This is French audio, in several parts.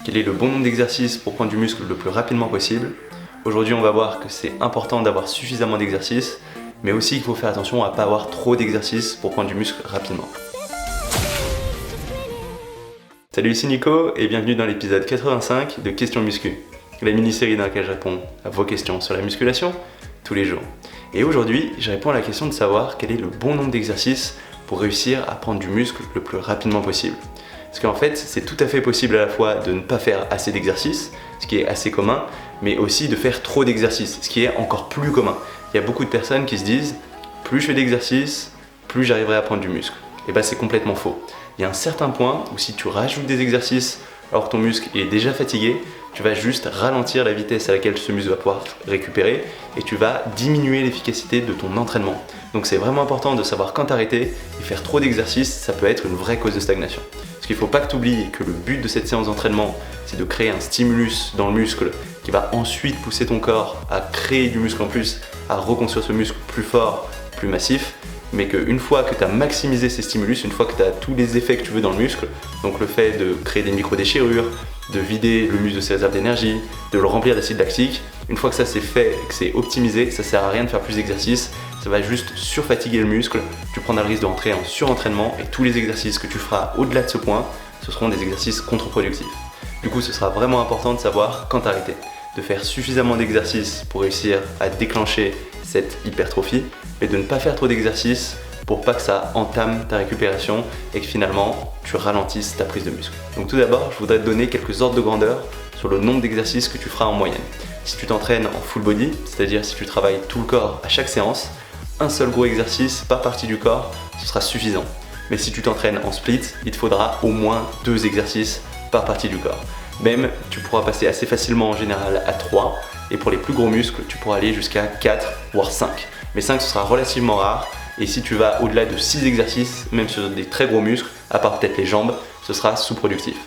Quel est le bon nombre d'exercices pour prendre du muscle le plus rapidement possible? Aujourd'hui, on va voir que c'est important d'avoir suffisamment d'exercices, mais aussi qu'il faut faire attention à ne pas avoir trop d'exercices pour prendre du muscle rapidement. Salut, ici Nico et bienvenue dans l'épisode 85 de Questions Muscu, la mini-série dans laquelle je réponds à vos questions sur la musculation tous les jours. Et aujourd'hui, je réponds à la question de savoir quel est le bon nombre d'exercices pour réussir à prendre du muscle le plus rapidement possible. Parce qu'en fait, c'est tout à fait possible à la fois de ne pas faire assez d'exercices, ce qui est assez commun, mais aussi de faire trop d'exercices, ce qui est encore plus commun. Il y a beaucoup de personnes qui se disent « plus je fais d'exercices, plus j'arriverai à prendre du muscle ». Et bien c'est complètement faux. Il y a un certain point où si tu rajoutes des exercices alors que ton muscle est déjà fatigué, tu vas juste ralentir la vitesse à laquelle ce muscle va pouvoir récupérer et tu vas diminuer l'efficacité de ton entraînement. Donc c'est vraiment important de savoir quand arrêter et faire trop d'exercices, ça peut être une vraie cause de stagnation. Parce qu'il ne faut pas que tu oublies que le but de cette séance d'entraînement, c'est de créer un stimulus dans le muscle qui va ensuite pousser ton corps à créer du muscle en plus, à reconstruire ce muscle plus fort, plus massif, mais qu'une fois que tu as maximisé ces stimulus, une fois que tu as tous les effets que tu veux dans le muscle, donc le fait de créer des micro-déchirures, de vider le muscle de ses réserves d'énergie, de le remplir d'acide lactique, une fois que ça c'est fait et que c'est optimisé, ça sert à rien de faire plus d'exercices, ça va juste surfatiguer le muscle, tu prendras le risque de rentrer en surentraînement et tous les exercices que tu feras au-delà de ce point, ce seront des exercices contre-productifs. Du coup, ce sera vraiment important de savoir quand arrêter, de faire suffisamment d'exercices pour réussir à déclencher cette hypertrophie, mais de ne pas faire trop d'exercices pour pas que ça entame ta récupération et que finalement tu ralentisses ta prise de muscle. Donc tout d'abord, je voudrais te donner quelques ordres de grandeur sur le nombre d'exercices que tu feras en moyenne. Si tu t'entraînes en full body, c'est-à-dire si tu travailles tout le corps à chaque séance, un seul gros exercice par partie du corps, ce sera suffisant. Mais si tu t'entraînes en split, il te faudra au moins 2 exercices par partie du corps. Même, tu pourras passer assez facilement en général à 3, et pour les plus gros muscles, tu pourras aller jusqu'à 4 voire 5. Mais 5 ce sera relativement rare, et si tu vas au-delà de 6 exercices, même sur des très gros muscles, à part peut-être les jambes, ce sera sous-productif.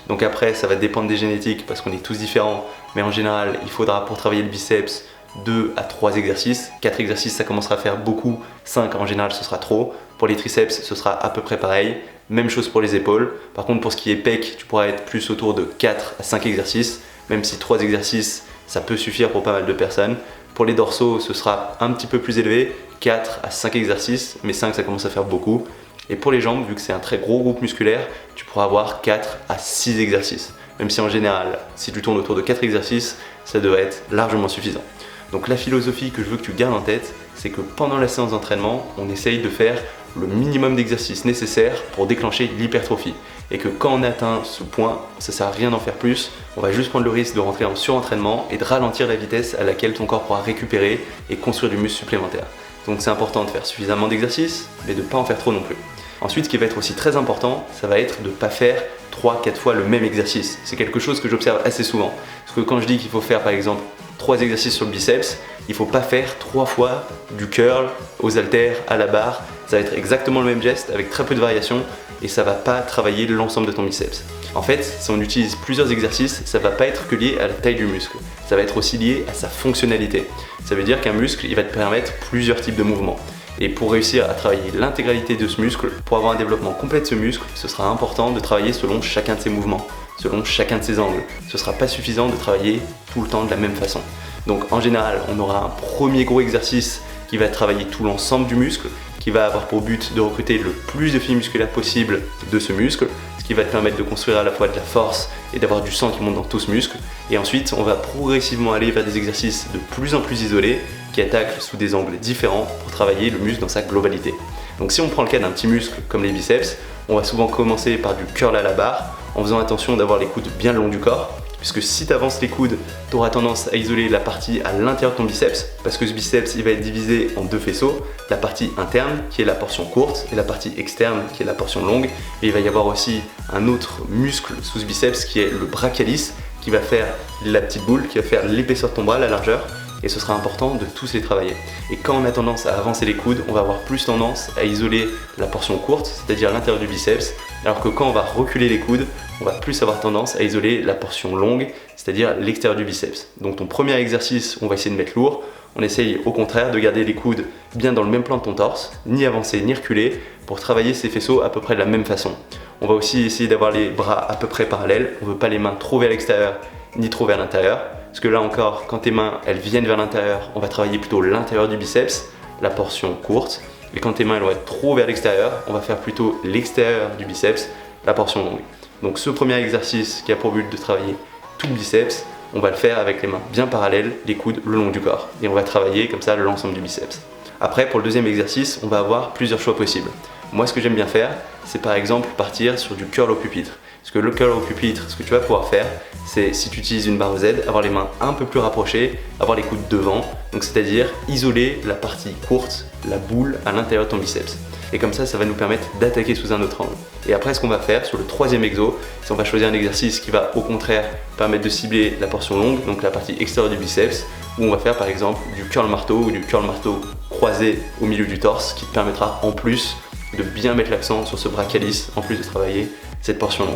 Donc après, ça va dépendre des génétiques parce qu'on est tous différents, mais en général, il faudra pour travailler le biceps 2 à 3 exercices. 4 exercices, ça commencera à faire beaucoup. 5 en général, ce sera trop. Pour les triceps, ce sera à peu près pareil. Même chose pour les épaules. Par contre, pour ce qui est pec, tu pourras être plus autour de 4 à 5 exercices, même si 3 exercices, ça peut suffire pour pas mal de personnes. Pour les dorsaux, ce sera un petit peu plus élevé, 4 à 5 exercices, mais 5 ça commence à faire beaucoup. Et pour les jambes, vu que c'est un très gros groupe musculaire, tu pourras avoir 4 à 6 exercices. Même si en général, si tu tournes autour de 4 exercices, ça devrait être largement suffisant. Donc la philosophie que je veux que tu gardes en tête, c'est que pendant la séance d'entraînement, on essaye de faire le minimum d'exercices nécessaires pour déclencher l'hypertrophie. Et que quand on atteint ce point, ça ne sert à rien d'en faire plus, on va juste prendre le risque de rentrer en surentraînement et de ralentir la vitesse à laquelle ton corps pourra récupérer et construire du muscle supplémentaire. Donc c'est important de faire suffisamment d'exercices, mais de ne pas en faire trop non plus. Ensuite, ce qui va être aussi très important, ça va être de ne pas faire 3-4 fois le même exercice. C'est quelque chose que j'observe assez souvent. Parce que quand je dis qu'il faut faire par exemple 3 exercices sur le biceps, il ne faut pas faire 3 fois du curl aux haltères, à la barre. Ça va être exactement le même geste avec très peu de variations et ça ne va pas travailler l'ensemble de ton biceps. En fait, si on utilise plusieurs exercices, ça ne va pas être que lié à la taille du muscle. Ça va être aussi lié à sa fonctionnalité. Ça veut dire qu'un muscle, il va te permettre plusieurs types de mouvements. Et pour réussir à travailler l'intégralité de ce muscle, pour avoir un développement complet de ce muscle, ce sera important de travailler selon chacun de ses mouvements, selon chacun de ses angles. Ce ne sera pas suffisant de travailler tout le temps de la même façon. Donc en général, on aura un premier gros exercice qui va travailler tout l'ensemble du muscle, qui va avoir pour but de recruter le plus de fibres musculaires possible de ce muscle, ce qui va te permettre de construire à la fois de la force et d'avoir du sang qui monte dans tout ce muscle. Et ensuite, on va progressivement aller vers des exercices de plus en plus isolés qui attaquent sous des angles différents pour travailler le muscle dans sa globalité. Donc si on prend le cas d'un petit muscle comme les biceps, on va souvent commencer par du curl à la barre en faisant attention d'avoir les coudes bien longs du corps, puisque si tu avances les coudes, tu auras tendance à isoler la partie à l'intérieur de ton biceps, parce que ce biceps il va être divisé en 2 faisceaux, la partie interne qui est la portion courte et la partie externe qui est la portion longue, et il va y avoir aussi un autre muscle sous ce biceps qui est le brachialis, qui va faire la petite boule, qui va faire l'épaisseur de ton bras, la largeur, et ce sera important de tous les travailler. Et quand on a tendance à avancer les coudes, on va avoir plus tendance à isoler la portion courte, c'est-à-dire l'intérieur du biceps, alors que quand on va reculer les coudes, on va plus avoir tendance à isoler la portion longue, c'est-à-dire l'extérieur du biceps. Donc ton premier exercice, on va essayer de mettre lourd, On essaye au contraire de garder les coudes bien dans le même plan de ton torse, ni avancer ni reculer, pour travailler ces faisceaux à peu près de la même façon. On va aussi essayer d'avoir les bras à peu près parallèles, on ne veut pas les mains trop vers l'extérieur ni trop vers l'intérieur, parce que là encore, quand tes mains elles viennent vers l'intérieur, on va travailler plutôt l'intérieur du biceps, la portion courte, et quand tes mains elles vont être trop vers l'extérieur, on va faire plutôt l'extérieur du biceps, la portion longue. Donc ce premier exercice qui a pour but de travailler tout le biceps, on va le faire avec les mains bien parallèles, les coudes le long du corps, et on va travailler comme ça l'ensemble du biceps. Après, pour le deuxième exercice, on va avoir plusieurs choix possibles. Moi, ce que j'aime bien faire, c'est par exemple partir sur du curl au pupitre. Parce que le curl au pupitre, ce que tu vas pouvoir faire, c'est si tu utilises une barre Z, avoir les mains un peu plus rapprochées, avoir les coudes devant, donc c'est-à-dire isoler la partie courte, la boule à l'intérieur de ton biceps. Et comme ça va nous permettre d'attaquer sous un autre angle. Et après, ce qu'on va faire sur le troisième exo, c'est on va choisir un exercice qui va au contraire permettre de cibler la portion longue, donc la partie extérieure du biceps, où on va faire par exemple du curl marteau ou du curl marteau croisé au milieu du torse, qui te permettra en plus de bien mettre l'accent sur ce bras calice, en plus de travailler cette portion longue.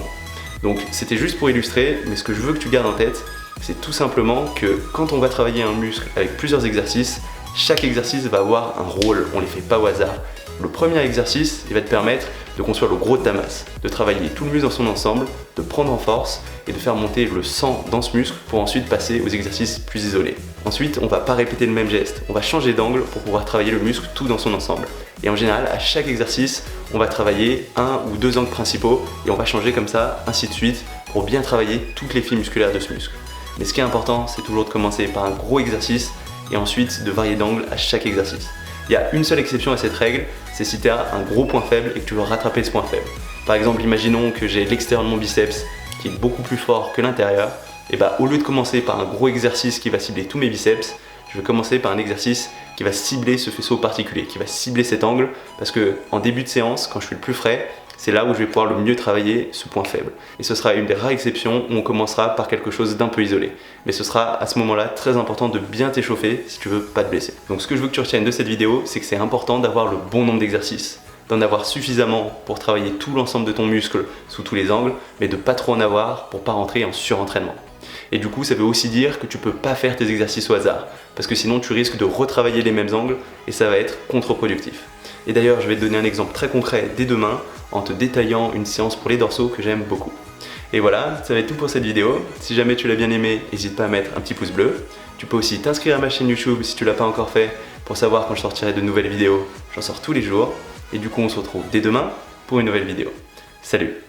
Donc c'était juste pour illustrer, mais ce que je veux que tu gardes en tête, c'est tout simplement que quand on va travailler un muscle avec plusieurs exercices, chaque exercice va avoir un rôle, on ne les fait pas au hasard. Le premier exercice, il va te permettre de construire le gros de ta masse, de travailler tout le muscle dans son ensemble, de prendre en force et de faire monter le sang dans ce muscle pour ensuite passer aux exercices plus isolés. Ensuite, on ne va pas répéter le même geste, on va changer d'angle pour pouvoir travailler le muscle tout dans son ensemble. Et en général, à chaque exercice, on va travailler un ou deux angles principaux et on va changer comme ça, ainsi de suite, pour bien travailler toutes les fibres musculaires de ce muscle. Mais ce qui est important, c'est toujours de commencer par un gros exercice et ensuite de varier d'angle à chaque exercice. Il y a une seule exception à cette règle, c'est si tu as un gros point faible et que tu veux rattraper ce point faible. Par exemple, imaginons que j'ai l'extérieur de mon biceps qui est beaucoup plus fort que l'intérieur, et au lieu de commencer par un gros exercice qui va cibler tous mes biceps, je vais commencer par un exercice qui va cibler ce faisceau particulier, qui va cibler cet angle, parce que en début de séance, quand je suis le plus frais, c'est là où je vais pouvoir le mieux travailler ce point faible. Et ce sera une des rares exceptions où on commencera par quelque chose d'un peu isolé. Mais ce sera à ce moment-là très important de bien t'échauffer si tu veux pas te blesser. Donc ce que je veux que tu retiennes de cette vidéo, c'est que c'est important d'avoir le bon nombre d'exercices, d'en avoir suffisamment pour travailler tout l'ensemble de ton muscle sous tous les angles, mais de pas trop en avoir pour pas rentrer en surentraînement. Et du coup, ça veut aussi dire que tu peux pas faire tes exercices au hasard, parce que sinon tu risques de retravailler les mêmes angles et ça va être contre-productif. Et d'ailleurs, je vais te donner un exemple très concret dès demain en te détaillant une séance pour les dorsaux que j'aime beaucoup. Et voilà, ça va être tout pour cette vidéo. Si jamais tu l'as bien aimé, n'hésite pas à mettre un petit pouce bleu. Tu peux aussi t'inscrire à ma chaîne YouTube si tu l'as pas encore fait pour savoir quand je sortirai de nouvelles vidéos. J'en sors tous les jours. Et du coup, on se retrouve dès demain pour une nouvelle vidéo. Salut!